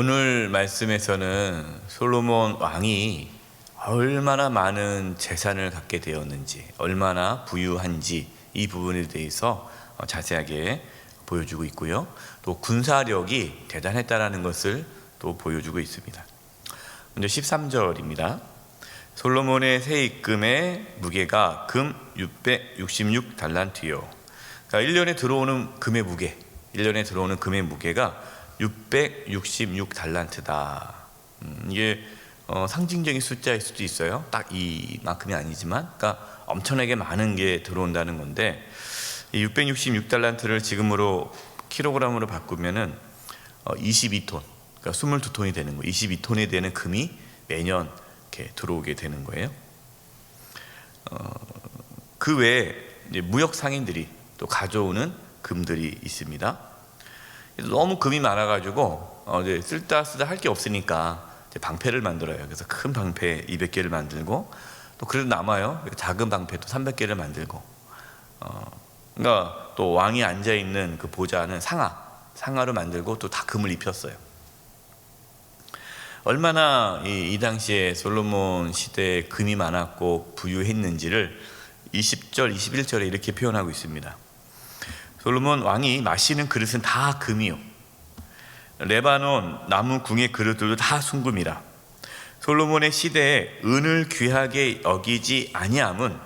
오늘 말씀에서는 솔로몬 왕이 얼마나 많은 재산을 갖게 되었는지, 얼마나 부유한지 이 부분에 대해서 자세하게 보여주고 있고요. 또 군사력이 대단했다라는 것을 또 보여주고 있습니다. 먼저 13절입니다. 솔로몬의 세입금의 무게가 금 666달란트요. 그러니까 1년에 들어오는 금의 무게가 666달란트다. 이게 상징적인 숫자일 수도 있어요. 딱 이만큼이 아니지만, 그러니까 엄청나게 많은 게 들어온다는 건데, 이 666달란트를 지금으로 킬로그램으로 바꾸면은 22톤, 그러니까 22톤이 되는 거예요. 22톤이 되는 금이 매년 이렇게 들어오게 되는 거예요. 그 외에 이제 무역 상인들이 또 가져오는 금들이 있습니다. 너무 금이 많아가지고 이제 쓸다 할 게 없으니까 이제 방패를 만들어요. 그래서 큰 방패 200개를 만들고, 또 그래도 남아요. 작은 방패도 300개를 만들고, 그러니까 또 왕이 앉아 있는 그 보좌는 상아로 만들고 또 다 금을 입혔어요. 얼마나 이 당시에 솔로몬 시대에 금이 많았고 부유했는지를 20절, 21절에 이렇게 표현하고 있습니다. 솔로몬 왕이 마시는 그릇은 다 금이요, 레바논 나무 궁의 그릇들도 다 순금이라. 솔로몬의 시대에 은을 귀하게 여기지 아니함은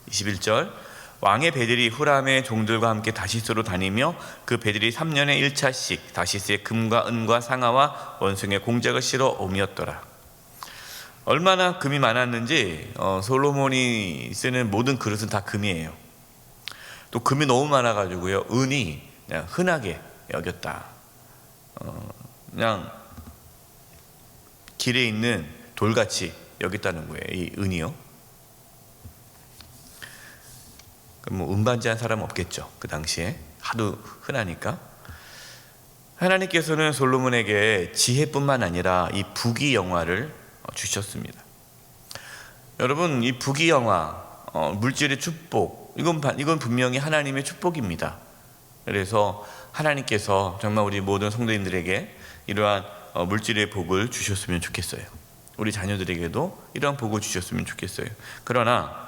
21절, 왕의 배들이 후람의 종들과 함께 다시스로 다니며 그 배들이 3년에 1차씩 다시스에 금과 은과 상아와 원숭이의 공작을 실어 옮겼더라. 얼마나 금이 많았는지 솔로몬이 쓰는 모든 그릇은 다 금이에요. 또 금이 너무 많아가지고요, 은이 그냥 흔하게 여겼다. 그냥 길에 있는 돌같이 여겼다는 거예요, 이 은이요. 뭐 운반지한 사람은 없겠죠, 그 당시에 하도 흔하니까. 하나님께서는 솔로몬에게 지혜뿐만 아니라 이 부귀영화를 주셨습니다. 여러분, 이 부귀영화, 물질의 축복, 이건 분명히 하나님의 축복입니다. 그래서 하나님께서 정말 우리 모든 성도인들에게 이러한 물질의 복을 주셨으면 좋겠어요. 우리 자녀들에게도 이러한 복을 주셨으면 좋겠어요. 그러나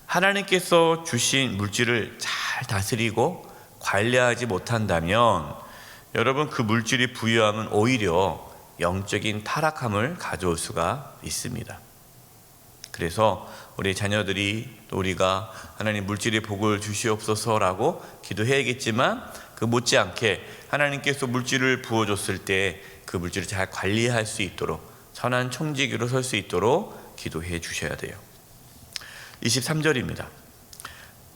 하나님께서 주신 물질을 잘 다스리고 관리하지 못한다면 여러분, 그 물질이 부유함은 오히려 영적인 타락함을 가져올 수가 있습니다. 그래서 우리 자녀들이, 또 우리가 하나님 물질의 복을 주시옵소서라고 기도해야겠지만, 그 못지않게 하나님께서 물질을 부어줬을 때 그 물질을 잘 관리할 수 있도록, 선한 총지기로 설 수 있도록 기도해 주셔야 돼요. 23절입니다.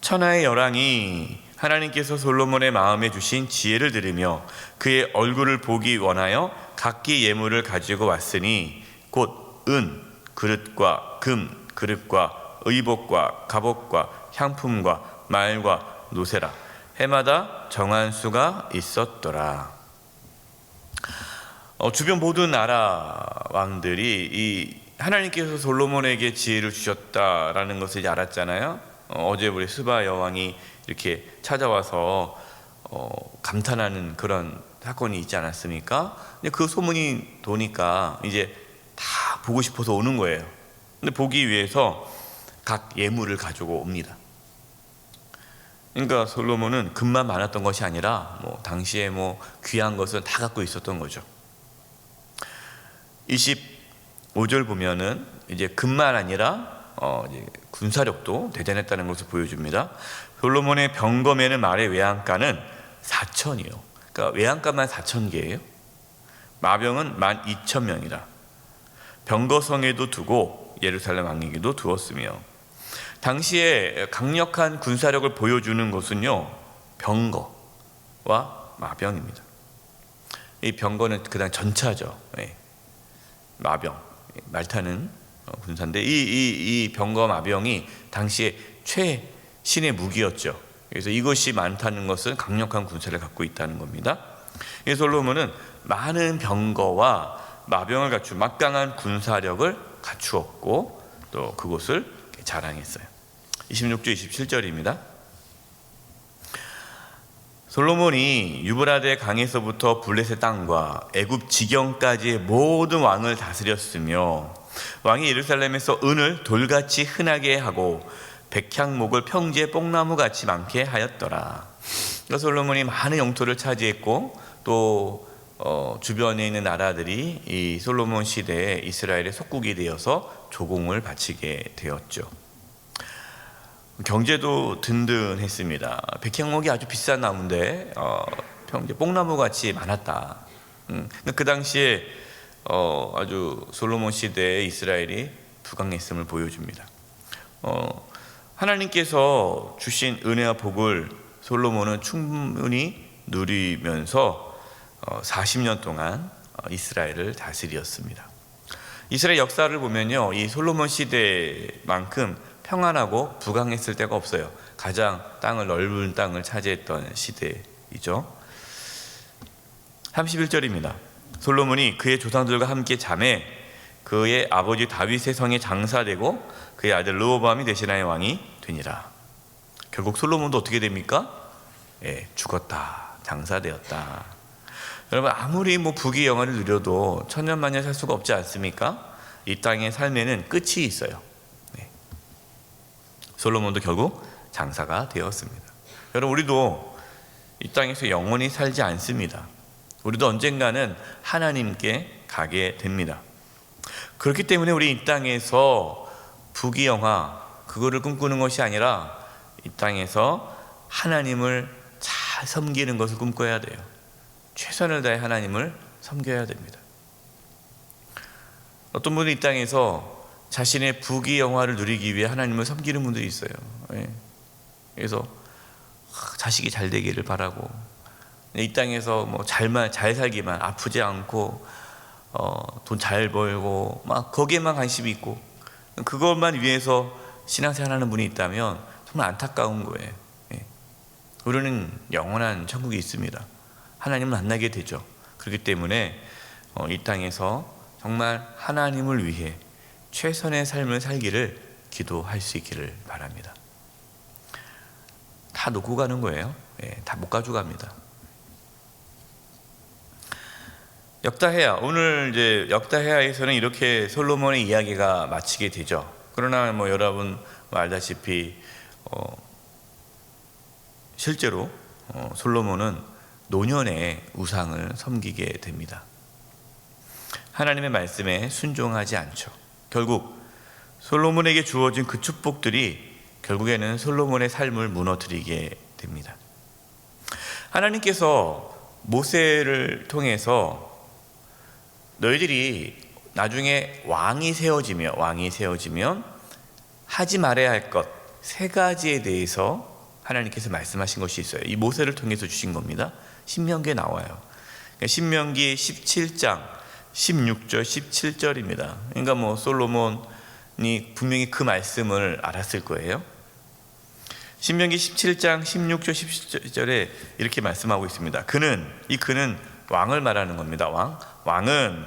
천하의 열왕이 하나님께서 솔로몬의 마음에 주신 지혜를 들으며 그의 얼굴을 보기 원하여 각기 예물을 가지고 왔으니 곧 은 그릇과 금 그릇과 의복과 갑옷과 향품과 말과 노새라. 해마다 정한 수가 있었더라. 주변 모든 나라 왕들이 이 하나님께서 솔로몬에게 지혜를 주셨다라는 것을 이제 알았잖아요. 어제 우리 스바 여왕이 이렇게 찾아와서 감탄하는 그런 사건이 있지 않았습니까? 근데 그 소문이 도니까 이제 다 보고 싶어서 오는 거예요. 근데 보기 위해서 각 예물을 가지고 옵니다. 그러니까 솔로몬은 금만 많았던 것이 아니라 당시에 귀한 것은 다 갖고 있었던 거죠. 25절 보면은 이제 금만 아니라 이제 군사력도 대단했다는 것을 보여줍니다. 솔로몬의 병거매는 말의 외양간은 4천이요. 그러니까 외양간만 4,000개예요. 마병은 12,000명이라. 병거성에도 두고 예루살렘 왕에게도 두었으며, 당시에 강력한 군사력을 보여주는 것은요, 병거와 마병입니다. 이 병거는 그다음 전차죠. 마병, 말 타는 군사인데 이 병거 마병이 당시에 최신의 무기였죠. 그래서 이것이 많다는 것은 강력한 군사를 갖고 있다는 겁니다. 솔로몬은 많은 병거와 마병을 갖춘 막강한 군사력을 갖추었고, 또 그것을 자랑했어요. 26절 27절입니다. 솔로몬이 유브라데 강에서부터 블레셋 땅과 애굽 지경까지의 모든 왕을 다스렸으며 왕이 예루살렘에서 은을 돌같이 흔하게 하고 백향목을 평지에 뽕나무같이 많게 하였더라. 솔로몬이 많은 영토를 차지했고 또 주변에 있는 나라들이 이 솔로몬 시대에 이스라엘의 속국이 되어서 조공을 바치게 되었죠. 경제도 든든했습니다. 백향목이 아주 비싼 나무인데 평지에 뽕나무같이 많았다. 그 당시에 아주 솔로몬 시대의 이스라엘이 부강했음을 보여줍니다. 하나님께서 주신 은혜와 복을 솔로몬은 충분히 누리면서 40년 동안 이스라엘을 다스렸습니다. 이스라엘 역사를 보면요, 이 솔로몬 시대만큼 평안하고 부강했을 때가 없어요. 가장 넓은 땅을 차지했던 시대이죠. 31절입니다. 솔로몬이 그의 조상들과 함께 잠에 그의 아버지 다윗의 성에 장사되고 그의 아들 르호보암이 대신하여 왕이 되니라. 결국 솔로몬도 어떻게 됩니까? 죽었다, 장사되었다. 여러분, 아무리 부귀영화를 누려도 천년만년 살 수가 없지 않습니까? 이 땅의 삶에는 끝이 있어요. 솔로몬도 결국 장사가 되었습니다. 여러분, 우리도 이 땅에서 영원히 살지 않습니다. 우리도 언젠가는 하나님께 가게 됩니다. 그렇기 때문에 우리 이 땅에서 부귀영화 그거를 꿈꾸는 것이 아니라 이 땅에서 하나님을 잘 섬기는 것을 꿈꿔야 돼요. 최선을 다해 하나님을 섬겨야 됩니다. 어떤 분은 이 땅에서 자신의 부귀영화를 누리기 위해 하나님을 섬기는 분들이 있어요. 그래서 자식이 잘 되기를 바라고, 이 땅에서 잘 살기만, 아프지 않고 돈 잘 벌고 막 거기에만 관심이 있고 그것만 위해서 신앙생활하는 분이 있다면 정말 안타까운 거예요. 우리는 영원한 천국이 있습니다. 하나님을 만나게 되죠. 그렇기 때문에 이 땅에서 정말 하나님을 위해 최선의 삶을 살기를 기도할 수 있기를 바랍니다. 다 놓고 가는 거예요. 다 못 가져갑니다. 역다해야, 오늘 이제 역다해야에서는 이렇게 솔로몬의 이야기가 마치게 되죠. 그러나 여러분 알다시피 실제로 솔로몬은 노년에 우상을 섬기게 됩니다. 하나님의 말씀에 순종하지 않죠. 결국 솔로몬에게 주어진 그 축복들이 결국에는 솔로몬의 삶을 무너뜨리게 됩니다. 하나님께서 모세를 통해서 너희들이 나중에 왕이 세워지면 하지 말아야 할 것 3가지에 대해서 하나님께서 말씀하신 것이 있어요. 이 모세를 통해서 주신 겁니다. 신명기에 나와요. 그러니까 신명기 17장 16절 17절입니다. 그러니까 솔로몬이 분명히 그 말씀을 알았을 거예요. 신명기 17장 16절 17절에 이렇게 말씀하고 있습니다. 그는 왕을 말하는 겁니다. 왕은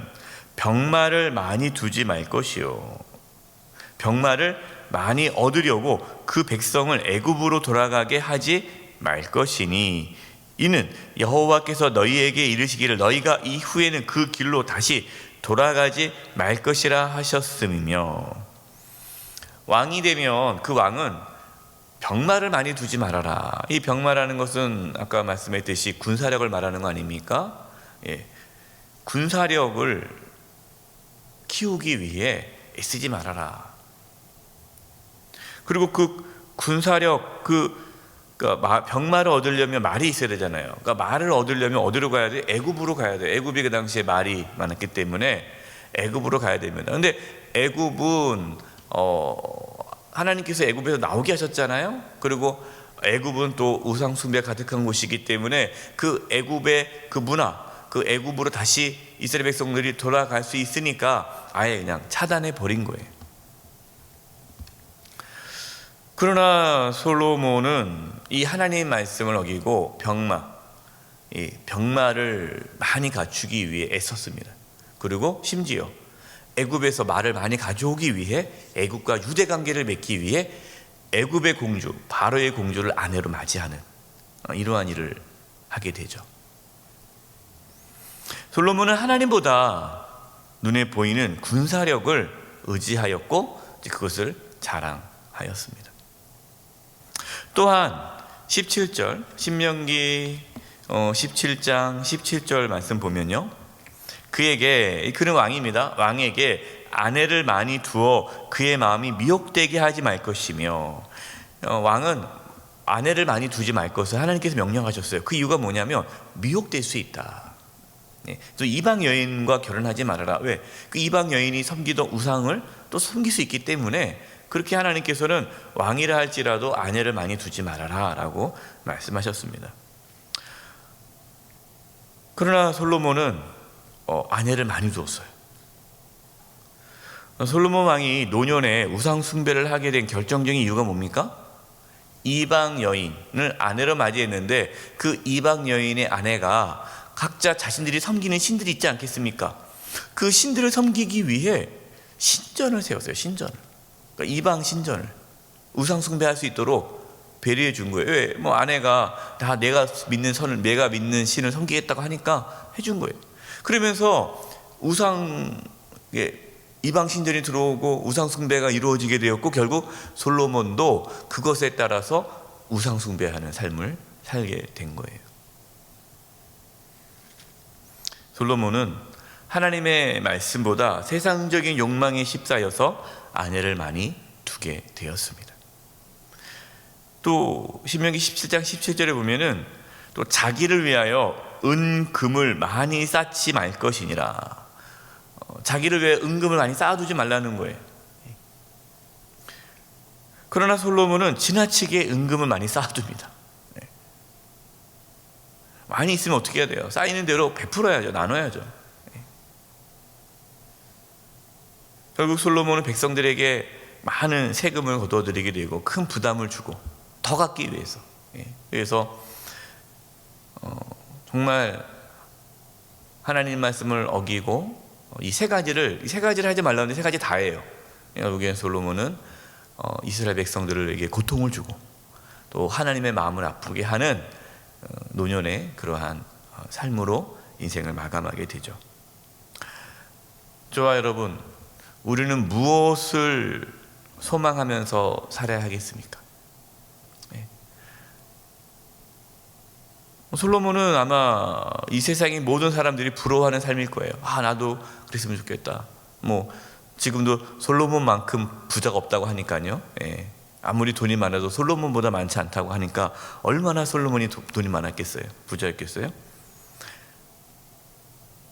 병마를 많이 두지 말 것이요, 병마를 많이 얻으려고 그 백성을 애굽으로 돌아가게 하지 말 것이니 이는 여호와께서 너희에게 이르시기를 너희가 이후에는 그 길로 다시 돌아가지 말 것이라 하셨음이며, 왕이 되면 그 왕은 병마를 많이 두지 말아라. 이 병마라는 것은 아까 말씀했듯이 군사력을 말하는 거 아닙니까? 군사력을 키우기 위해 애쓰지 말아라. 그리고 그 군사력, 병마를 얻으려면 말이 있어야 되잖아요. 그러니까 말을 얻으려면 어디로 가야 돼? 애굽으로 가야 돼. 애굽이 그 당시에 말이 많았기 때문에 애굽으로 가야 됩니다. 근데 애굽은 하나님께서 애굽에서 나오게 하셨잖아요. 그리고 애굽은 또 우상 숭배 가득한 곳이기 때문에 그 애굽의 그 문화, 그 애굽으로 다시 이스라엘 백성들이 돌아갈 수 있으니까 아예 그냥 차단해 버린 거예요. 그러나 솔로몬은 이 하나님의 말씀을 어기고 병마를 많이 갖추기 위해 애썼습니다. 그리고 심지어 애굽에서 말을 많이 가져오기 위해 애굽과 유대 관계를 맺기 위해 애굽의 공주 바로의 공주를 아내로 맞이하는 이러한 일을 하게 되죠. 솔로몬은 하나님보다 눈에 보이는 군사력을 의지하였고 그것을 자랑하였습니다. 또한 17절 신명기 17장 17절 말씀 보면요, 그는 왕입니다. 왕에게 아내를 많이 두어 그의 마음이 미혹되게 하지 말 것이며, 왕은 아내를 많이 두지 말 것을 하나님께서 명령하셨어요. 그 이유가 뭐냐면 미혹될 수 있다. 또 이방 여인과 결혼하지 말아라. 왜? 그 이방 여인이 섬기던 우상을 또 섬길 수 있기 때문에 그렇게 하나님께서는 왕이라 할지라도 아내를 많이 두지 말아라 라고 말씀하셨습니다. 그러나 솔로몬은 아내를 많이 두었어요. 솔로몬 왕이 노년에 우상 숭배를 하게 된 결정적인 이유가 뭡니까? 이방 여인을 아내로 맞이했는데 그 이방 여인의 아내가 각자 자신들이 섬기는 신들이 있지 않겠습니까? 그 신들을 섬기기 위해 신전을 세웠어요. 신전을. 그러니까 이방 신전을 우상 숭배할 수 있도록 배려해 준 거예요. 왜? 아내가 다 내가 믿는 신을 섬기겠다고 하니까 해준 거예요. 그러면서 이방 신전이 들어오고 우상 숭배가 이루어지게 되었고, 결국 솔로몬도 그것에 따라서 우상 숭배하는 삶을 살게 된 거예요. 솔로몬은 하나님의 말씀보다 세상적인 욕망에 휩싸여서 아내를 많이 두게 되었습니다. 또 신명기 17장 17절에 보면은 또 자기를 위하여 은금을 많이 쌓지 말 것이니라. 자기를 위해 은금을 많이 쌓아두지 말라는 거예요. 그러나 솔로몬은 지나치게 은금을 많이 쌓아둡니다. 많이 있으면 어떻게 해야 돼요? 쌓이는 대로 베풀어야죠. 나눠야죠. 결국 솔로몬은 백성들에게 많은 세금을 거둬들이게 되고 큰 부담을 주고 더 갖기 위해서, 그래서 정말 하나님 말씀을 어기고 이 세 가지를 하지 말라는데 세 가지 다 해요. 결국엔 솔로몬은 이스라엘 백성들에게 고통을 주고 또 하나님의 마음을 아프게 하는 노년의 그러한 삶으로 인생을 마감하게 되죠. 저와 여러분, 우리는 무엇을 소망하면서 살아야 하겠습니까? 솔로몬은 아마 이 세상의 모든 사람들이 부러워하는 삶일 거예요. 나도 그랬으면 좋겠다. 지금도 솔로몬만큼 부자가 없다고 하니까요. 아무리 돈이 많아도 솔로몬보다 많지 않다고 하니까 얼마나 솔로몬이 돈이 많았겠어요? 부자였겠어요?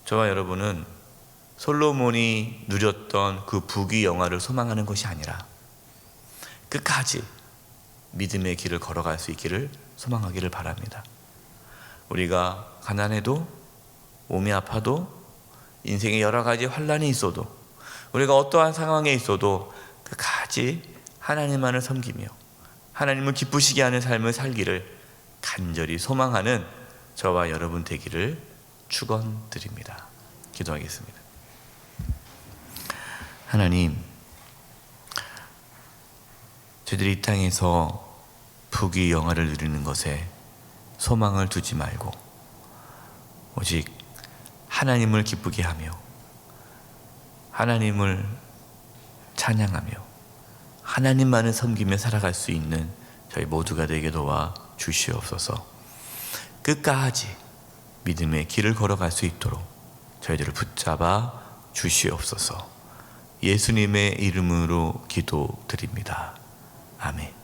저와 여러분은 솔로몬이 누렸던 그 부귀 영화를 소망하는 것이 아니라 끝까지 믿음의 길을 걸어갈 수 있기를 소망하기를 바랍니다. 우리가 가난해도, 몸이 아파도, 인생에 여러 가지 환난이 있어도, 우리가 어떠한 상황에 있어도 끝까지 하나님만을 섬기며 하나님을 기쁘시게 하는 삶을 살기를 간절히 소망하는 저와 여러분 되기를 축원드립니다. 기도하겠습니다. 하나님, 저희들이 이 땅에서 부귀 영화를 누리는 것에 소망을 두지 말고 오직 하나님을 기쁘게 하며 하나님을 찬양하며 하나님만을 섬기며 살아갈 수 있는 저희 모두가 되게 도와 주시옵소서. 끝까지 믿음의 길을 걸어갈 수 있도록 저희들을 붙잡아 주시옵소서. 예수님의 이름으로 기도드립니다. 아멘.